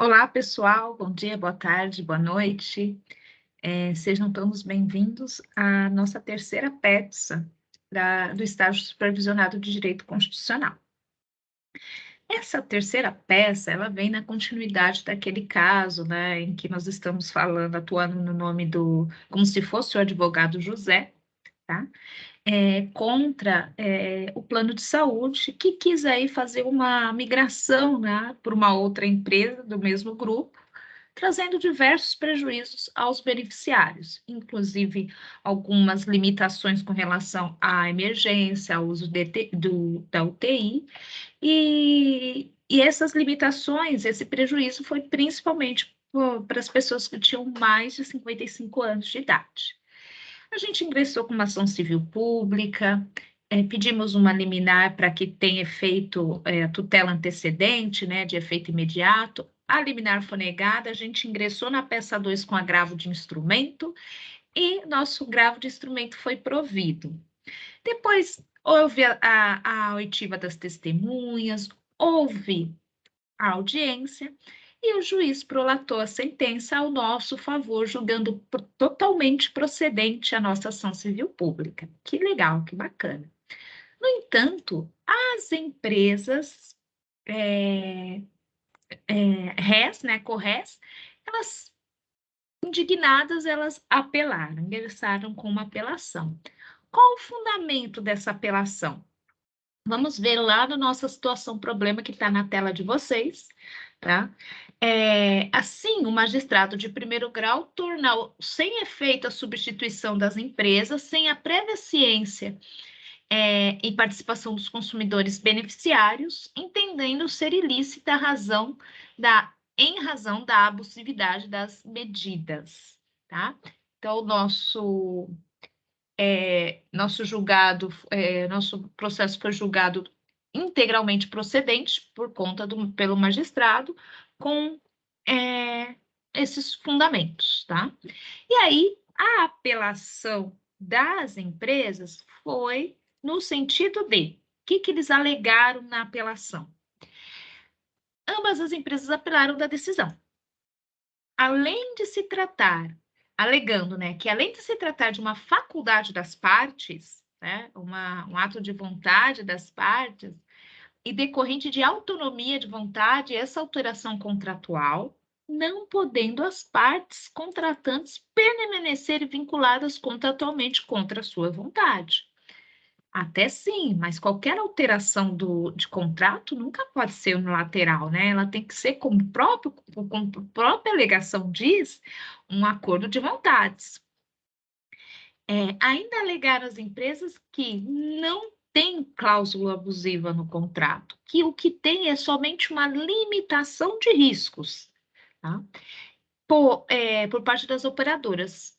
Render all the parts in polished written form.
Olá, pessoal. Bom dia, boa tarde, boa noite. Sejam todos bem-vindos à nossa terceira peça do estágio supervisionado de Direito Constitucional. Essa terceira peça, ela vem na continuidade daquele caso, né, em que nós estamos falando, atuando no nome como se fosse o advogado José, tá? Contra o plano de saúde, que quis aí fazer uma migração, né, para uma outra empresa do mesmo grupo, trazendo diversos prejuízos aos beneficiários, inclusive algumas limitações com relação à emergência, ao uso da UTI, e essas limitações, esse prejuízo foi principalmente para as pessoas que tinham mais de 55 anos de idade. A gente ingressou com uma ação civil pública, pedimos uma liminar para que tenha efeito, a tutela antecedente, né, de efeito imediato. A liminar foi negada, a gente ingressou na peça 2 com agravo de instrumento e nosso agravo de instrumento foi provido. Depois houve a oitiva das testemunhas, houve a audiência e o juiz prolatou a sentença ao nosso favor, julgando totalmente procedente a nossa ação civil pública. Que legal, que bacana. No entanto, as empresas réis, né, corrés, elas indignadas, elas apelaram, ingressaram com uma apelação. Qual o fundamento dessa apelação? Vamos ver lá na nossa situação problema que está na tela de vocês, tá? Assim, o magistrado de primeiro grau tornou sem efeito a substituição das empresas, sem a prévia ciência e participação dos consumidores beneficiários, entendendo ser ilícita em razão da abusividade das medidas, tá? Então, nosso processo foi julgado integralmente procedente pelo magistrado com esses fundamentos, tá? E aí, a apelação das empresas foi no sentido de, o que eles alegaram na apelação? Ambas as empresas apelaram da decisão. Além de se tratar, alegando, né, que além de se tratar de uma faculdade das partes, né, um ato de vontade das partes, e decorrente de autonomia de vontade, essa alteração contratual, não podendo as partes contratantes permanecerem vinculadas contratualmente contra a sua vontade. Até sim, mas qualquer alteração de contrato nunca pode ser unilateral, né? Ela tem que ser, como a própria alegação diz, um acordo de vontades. Ainda alegaram as empresas que não tem cláusula abusiva no contrato, que o que tem é somente uma limitação de riscos, tá? Por parte das operadoras.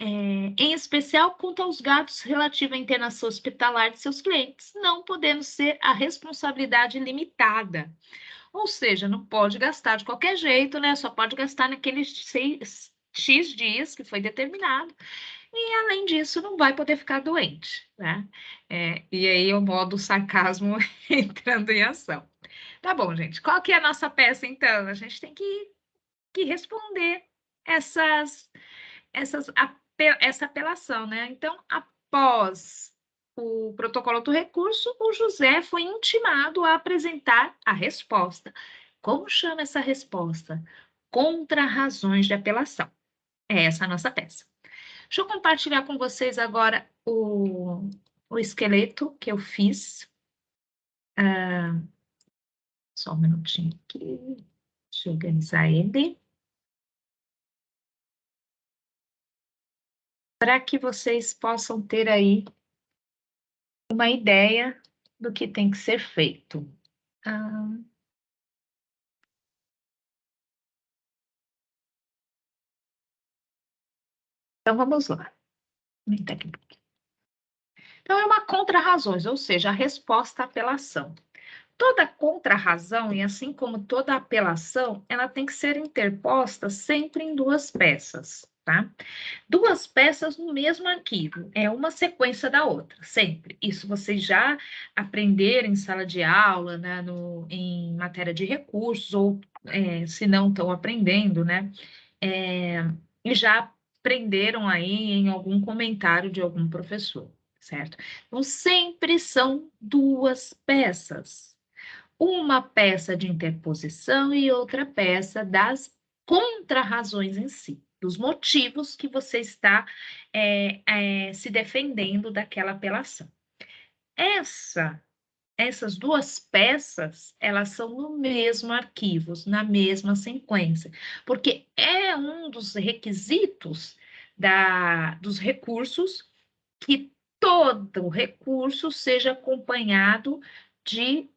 Em especial quanto aos gastos relativos à internação hospitalar de seus clientes, não podendo ser a responsabilidade limitada. Ou seja, não pode gastar de qualquer jeito, né? Só pode gastar naqueles X dias que foi determinado. E, além disso, não vai poder ficar doente, né? E aí o modo sarcasmo entrando em ação. Tá bom, gente. Qual que é a nossa peça, então? A gente tem que responder essa apelação, né? Então, após o protocolo do recurso, o José foi intimado a apresentar a resposta. Como chama essa resposta? Contra-razões de apelação. É essa a nossa peça. Deixa eu compartilhar com vocês agora o esqueleto que eu fiz. Só um minutinho aqui. Deixa eu organizar ele. Para que vocês possam ter aí uma ideia do que tem que ser feito. Então, vamos lá. Então, é uma contra-razões, ou seja, a resposta à apelação. Toda contra-razão, e assim como toda apelação, ela tem que ser interposta sempre em duas peças, tá? Duas peças no mesmo arquivo, é uma sequência da outra, sempre. Isso vocês já aprenderam em sala de aula, né, em matéria de recursos, ou se não estão aprendendo, né? E já aprenderam aí em algum comentário de algum professor, certo? Então, sempre são duas peças. Uma peça de interposição e outra peça das contrarrazões em si, dos motivos que você está se defendendo daquela apelação. Essas duas peças, elas são no mesmo arquivo, na mesma sequência, porque é um dos requisitos dos recursos que todo recurso seja acompanhado de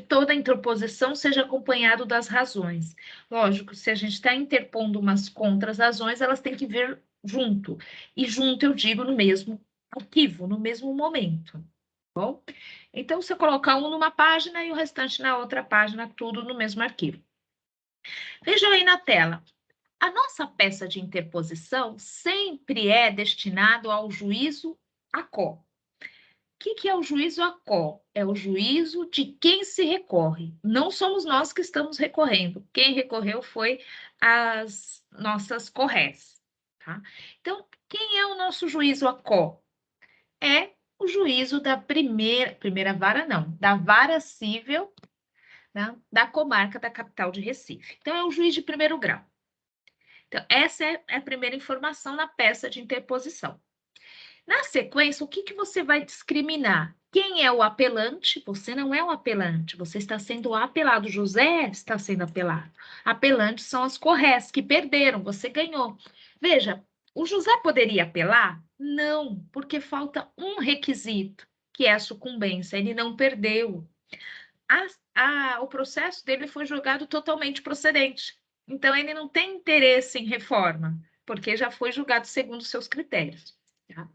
toda interposição seja acompanhado das razões. Lógico, se a gente está interpondo umas contras-razões, elas têm que vir junto. E junto, eu digo, no mesmo arquivo, no mesmo momento. Bom? Então, você colocar um numa página e o restante na outra página, tudo no mesmo arquivo. Vejam aí na tela. A nossa peça de interposição sempre é destinado ao juízo ACO. O que é o juízo ACO? É o juízo de quem se recorre. Não somos nós que estamos recorrendo. Quem recorreu foi as nossas CORRES. Tá? Então, quem é o nosso juízo ACO? É o juízo da primeira vara, não, da vara civil, né, da comarca da capital de Recife. Então, é o juiz de primeiro grau. Então, essa é a primeira informação na peça de interposição. Na sequência, o que você vai discriminar? Quem é o apelante? Você não é o apelante, você está sendo apelado. José está sendo apelado. Apelantes são as CORRES que perderam, você ganhou. Veja, o José poderia apelar? Não, porque falta um requisito, que é a sucumbência. Ele não perdeu. O processo dele foi julgado totalmente procedente. Então, ele não tem interesse em reforma, porque já foi julgado segundo seus critérios. Tá?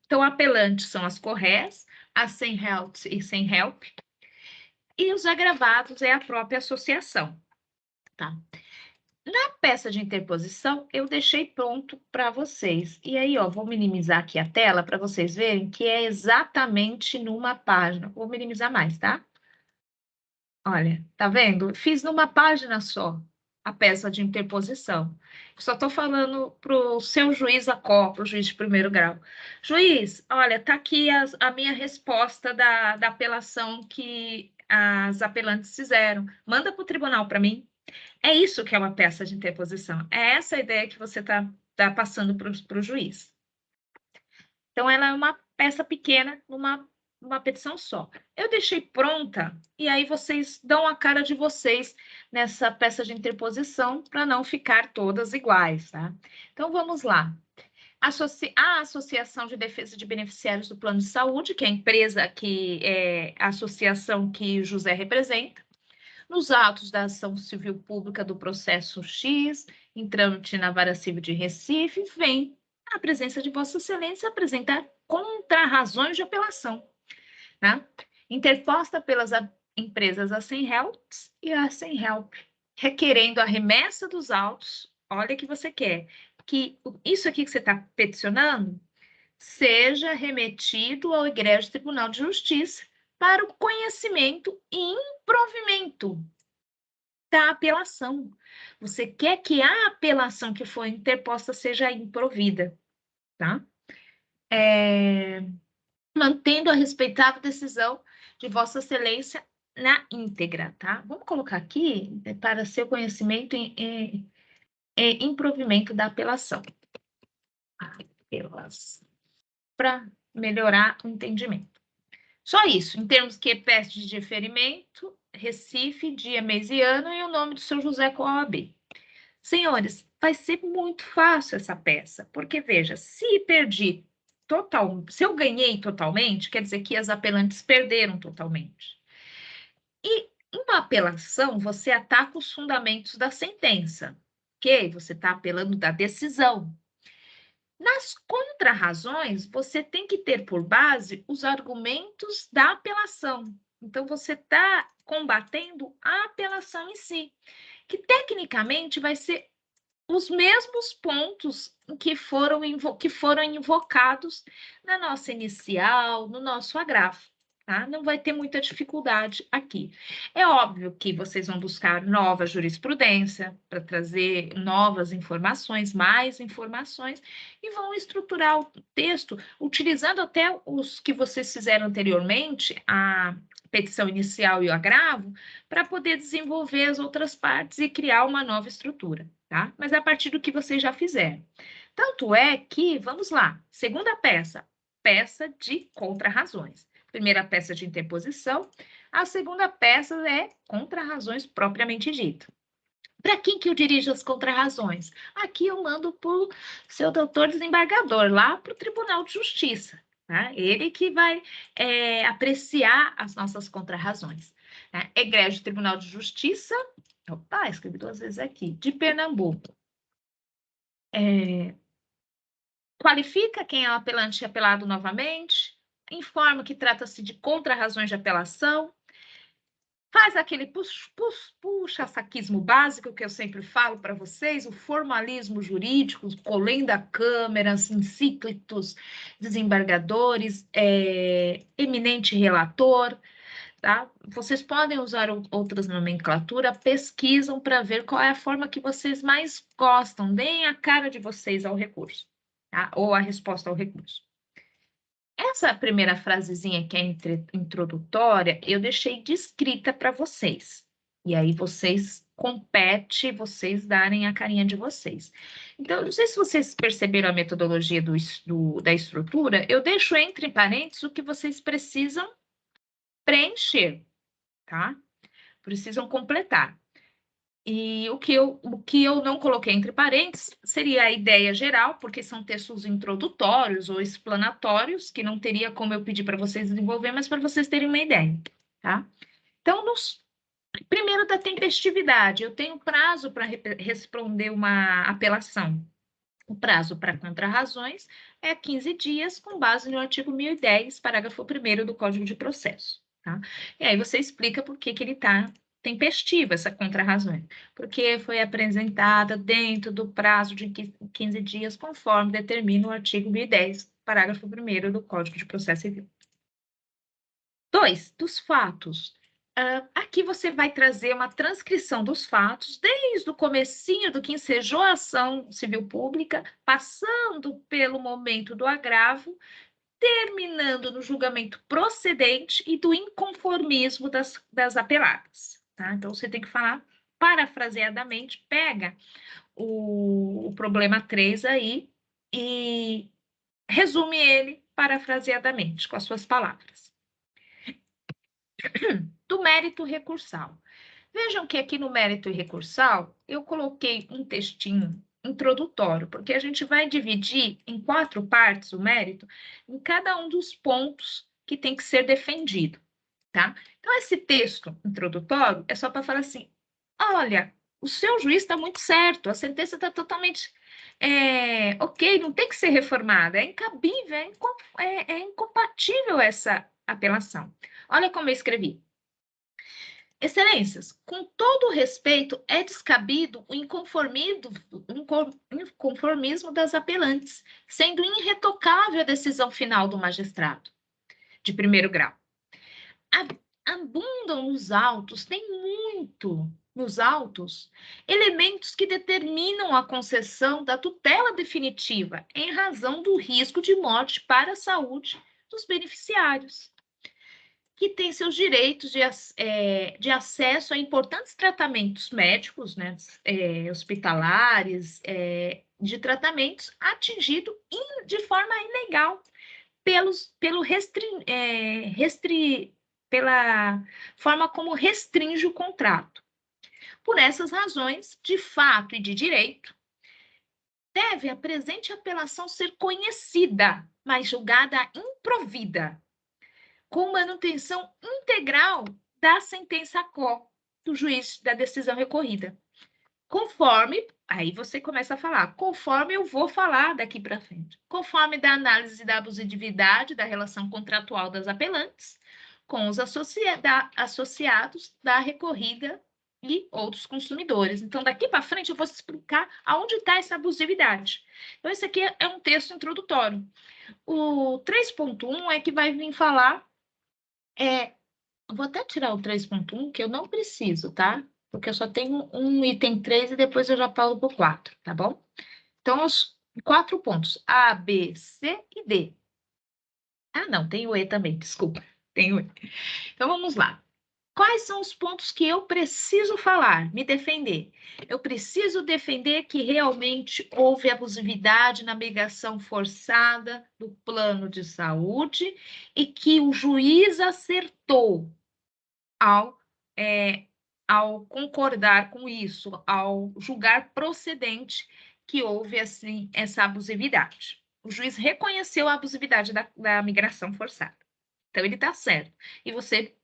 Então, apelantes são as CORRES, as sem help e sem help, e os agravados é a própria associação. Tá? Na peça de interposição, eu deixei pronto para vocês. E aí, ó, vou minimizar aqui a tela para vocês verem que é exatamente numa página. Vou minimizar mais, tá? Olha, tá vendo? Fiz numa página só a peça de interposição. Só estou falando para o seu juiz ACO, para o juiz de primeiro grau. Juiz, olha, tá aqui a minha resposta da apelação que as apelantes fizeram. Manda para o tribunal para mim. É isso que é uma peça de interposição. É essa a ideia que você está passando para o juiz. Então, ela é uma peça pequena, uma petição só. Eu deixei pronta, e aí vocês dão a cara de vocês nessa peça de interposição, para não ficar todas iguais, tá? Então, vamos lá. A Associação de Defesa de Beneficiários do Plano de Saúde, que é a empresa a associação que José representa, nos autos da ação civil pública do processo X, em trâmite na Vara Civil de Recife, vem a presença de Vossa Excelência apresentar contrarrazões de apelação, né? Interposta pelas empresas a sem helps e a sem help, requerendo a remessa dos autos. Olha que você quer que isso aqui que você está peticionando seja remetido ao Egrégio Tribunal de Justiça para o conhecimento e improvimento da apelação. Você quer que a apelação que foi interposta seja improvida, tá? Mantendo a respeitável decisão de Vossa Excelência na íntegra, tá? Vamos colocar aqui para seu conhecimento e improvimento da apelação. Para melhorar o entendimento. Só isso, em termos que peço de deferimento, Recife, dia, mês e ano e o nome do seu José com a OAB. Senhores, vai ser muito fácil essa peça, porque veja, se eu ganhei totalmente, quer dizer que as apelantes perderam totalmente. E uma apelação, você ataca os fundamentos da sentença, ok? Você está apelando da decisão. Nas contrarrazões, você tem que ter por base os argumentos da apelação. Então, você está combatendo a apelação em si, que tecnicamente vai ser os mesmos pontos que foram invocados na nossa inicial, no nosso agravo, tá? Não vai ter muita dificuldade aqui. É óbvio que vocês vão buscar nova jurisprudência para trazer novas informações, mais informações, e vão estruturar o texto utilizando até os que vocês fizeram anteriormente, a petição inicial e o agravo, para poder desenvolver as outras partes e criar uma nova estrutura, tá? Mas a partir do que vocês já fizeram. Tanto é que, vamos lá, segunda peça, peça de contrarrazões. Primeira peça de interposição, a segunda peça é contrarrazões propriamente dito. Para quem que eu dirijo as contrarrazões? Aqui eu mando para o seu doutor desembargador, lá para o Tribunal de Justiça. Tá? Ele que vai apreciar as nossas contrarrazões. Tá? Egrégio Tribunal de Justiça, opa, escrevi 2 vezes aqui, de Pernambuco. Qualifica quem é o apelante e apelado novamente, informa que trata-se de contrarrazões de apelação, faz aquele puxa-saquismo básico que eu sempre falo para vocês, o formalismo jurídico, colenda câmeras, encíclitos, desembargadores, eminente relator, tá? Vocês podem usar outras nomenclaturas, pesquisam para ver qual é a forma que vocês mais gostam, deem a cara de vocês ao recurso, tá? Ou a resposta ao recurso. Essa primeira frasezinha que é introdutória, eu deixei descrita para vocês. E aí vocês compete vocês darem a carinha de vocês. Então, não sei se vocês perceberam a metodologia da estrutura, eu deixo entre parênteses o que vocês precisam preencher, tá? Precisam completar. E o que eu não coloquei entre parênteses seria a ideia geral, porque são textos introdutórios ou explanatórios, que não teria como eu pedir para vocês desenvolver, mas para vocês terem uma ideia, tá? Então, primeiro da tempestividade, eu tenho prazo para responder uma apelação. O prazo para contrarrazões é 15 dias, com base no artigo 1010, parágrafo 1º do Código de Processo, tá? E aí você explica por que ele está tempestiva, essa contrarrazão, porque foi apresentada dentro do prazo de 15 dias, conforme determina o artigo 1010, parágrafo 1º do Código de Processo Civil. 2, dos fatos. Aqui você vai trazer uma transcrição dos fatos, desde o comecinho do que ensejou a ação civil pública, passando pelo momento do agravo, terminando no julgamento procedente e do inconformismo das apeladas. Tá? Então, você tem que falar parafraseadamente, pega o problema 3 aí e resume ele parafraseadamente, com as suas palavras. Do mérito recursal. Vejam que aqui no mérito recursal, eu coloquei um textinho introdutório, porque a gente vai dividir em 4 partes o mérito, em cada um dos pontos que tem que ser defendido, tá? Então, esse texto introdutório é só para falar assim, olha, o seu juiz está muito certo, a sentença está totalmente ok, não tem que ser reformada, é incabível, é incompatível essa apelação. Olha como eu escrevi. Excelências, com todo o respeito, é descabido o inconformismo das apelantes, sendo irretocável a decisão final do magistrado de primeiro grau. Abundam nos autos, tem muito nos autos, elementos que determinam a concessão da tutela definitiva em razão do risco de morte para a saúde dos beneficiários, que tem seus direitos de acesso a importantes tratamentos médicos, né, hospitalares, de tratamentos atingido de forma ilegal pela forma como restringe o contrato. Por essas razões, de fato e de direito, deve a presente apelação ser conhecida, mas julgada improvida, com manutenção integral da sentença quo do juiz da decisão recorrida. Conforme, aí você começa a falar, conforme eu vou falar daqui para frente, conforme da análise da abusividade da relação contratual das apelantes com os associados da recorrida e outros consumidores. Então, daqui para frente, eu vou explicar aonde está essa abusividade. Então, esse aqui é um texto introdutório. O 3.1 é que vai vir falar Vou até tirar o 3.1, que eu não preciso, tá? Porque eu só tenho um item 3 e depois eu já falo para o 4, tá bom? Então, os 4 pontos, A, B, C e D. Ah, não, tem o E também, desculpa, tem o E. Então, vamos lá. Quais são os pontos que eu preciso falar, me defender? Eu preciso defender que realmente houve abusividade na migração forçada do plano de saúde e que o juiz acertou ao, ao concordar com isso, ao julgar procedente que houve assim essa abusividade. O juiz reconheceu a abusividade da migração forçada. Então, ele está certo. E você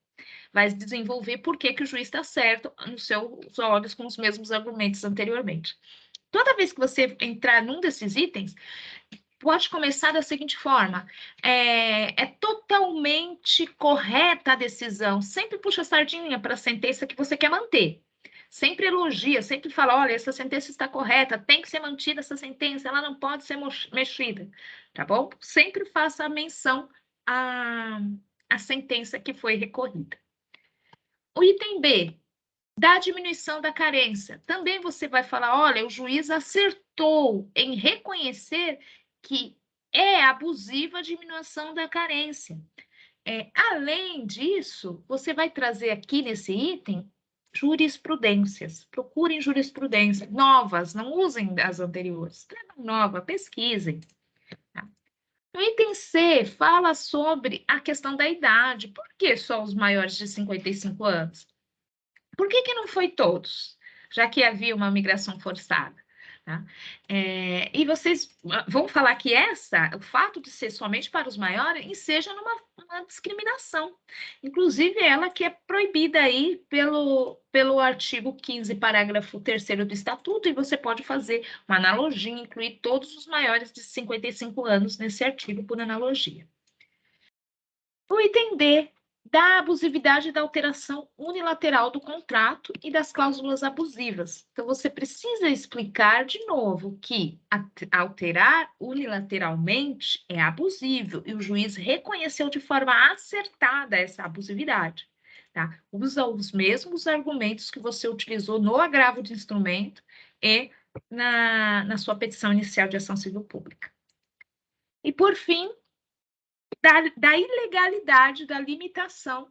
vai desenvolver por que o juiz está certo nos seus olhos com os mesmos argumentos anteriormente. Toda vez que você entrar num desses itens, pode começar da seguinte forma: é totalmente correta a decisão. Sempre puxa a sardinha para a sentença que você quer manter. Sempre elogia, sempre fala: olha, essa sentença está correta, tem que ser mantida essa sentença, ela não pode ser mexida, tá bom? Sempre faça a menção à sentença que foi recorrida. O item B, da diminuição da carência. Também você vai falar: olha, o juiz acertou em reconhecer que é abusiva a diminuição da carência. Além disso, você vai trazer aqui nesse item jurisprudências. Procurem jurisprudências novas, não usem as anteriores. Nova, pesquisem. Tá? O item C fala sobre a questão da idade. Por que só os maiores de 55 anos? Por que não foi todos? Já que havia uma migração forçada. Tá? E vocês vão falar que o fato de ser somente para os maiores, enseja uma discriminação. Inclusive, ela que é proibida aí pelo artigo 15, parágrafo 3º do Estatuto, e você pode fazer uma analogia, incluir todos os maiores de 55 anos nesse artigo por analogia. O item D, da abusividade da alteração unilateral do contrato e das cláusulas abusivas. Então, você precisa explicar de novo que alterar unilateralmente é abusivo e o juiz reconheceu de forma acertada essa abusividade. Tá? Usa os mesmos argumentos que você utilizou no agravo de instrumento e na sua petição inicial de ação civil pública. E, por fim, da ilegalidade da limitação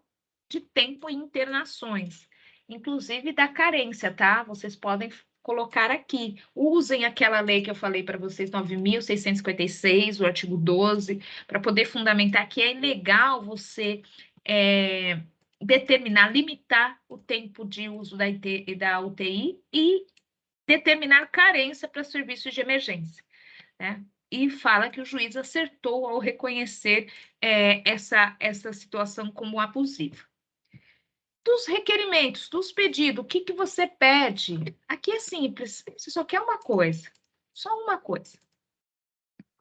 de tempo em internações, inclusive da carência, tá? Vocês podem colocar aqui, usem aquela lei que eu falei para vocês, 9.656, o artigo 12, para poder fundamentar que é ilegal você determinar, limitar o tempo de uso da UTI e determinar carência para serviços de emergência, né? E fala que o juiz acertou ao reconhecer essa situação como abusiva. Dos requerimentos, dos pedidos, o que você pede? Aqui é simples, você só quer uma coisa, só uma coisa.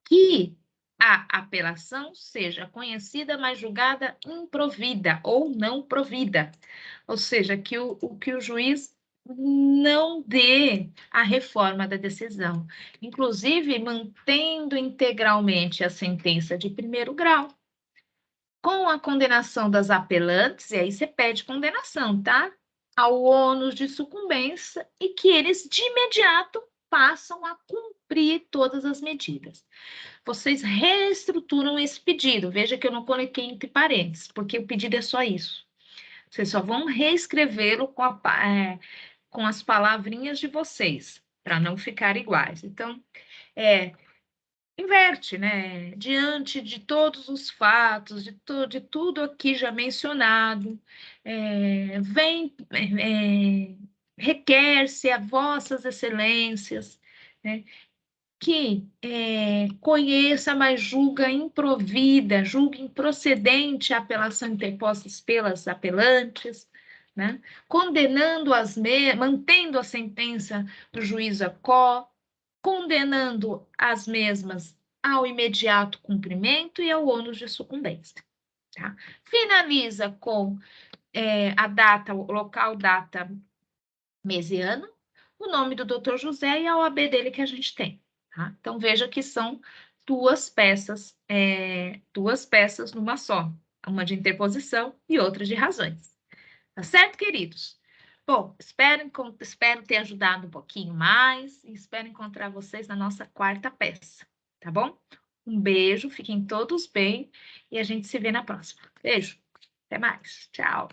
Que a apelação seja conhecida, mas julgada improvida ou não provida. Ou seja, que o juiz não dê a reforma da decisão, inclusive mantendo integralmente a sentença de primeiro grau, com a condenação das apelantes, e aí você pede condenação, tá? Ao ônus de sucumbência e que eles de imediato passam a cumprir todas as medidas. Vocês reestruturam esse pedido, veja que eu não coloquei entre parênteses, porque o pedido é só isso. Vocês só vão reescrevê-lo com as palavrinhas de vocês, para não ficar iguais. Então, inverte, né? Diante de todos os fatos, de tudo aqui já mencionado, requer-se a vossas excelências, né? Que conheça, mas julga improvida, julga improcedente a apelação interposta pelas apelantes, né? Condenando mantendo a sentença do juiz ACO, condenando as mesmas ao imediato cumprimento e ao ônus de sucumbência. Tá? Finaliza com a data, o local, data, mês e ano, o nome do Dr. José e a OAB dele que a gente tem. Tá? Então, veja que são duas peças numa só. Uma de interposição e outra de razões. Tá certo, queridos? Bom, espero ter ajudado um pouquinho mais e espero encontrar vocês na nossa quarta peça, tá bom? Um beijo, fiquem todos bem e a gente se vê na próxima. Beijo, até mais, tchau!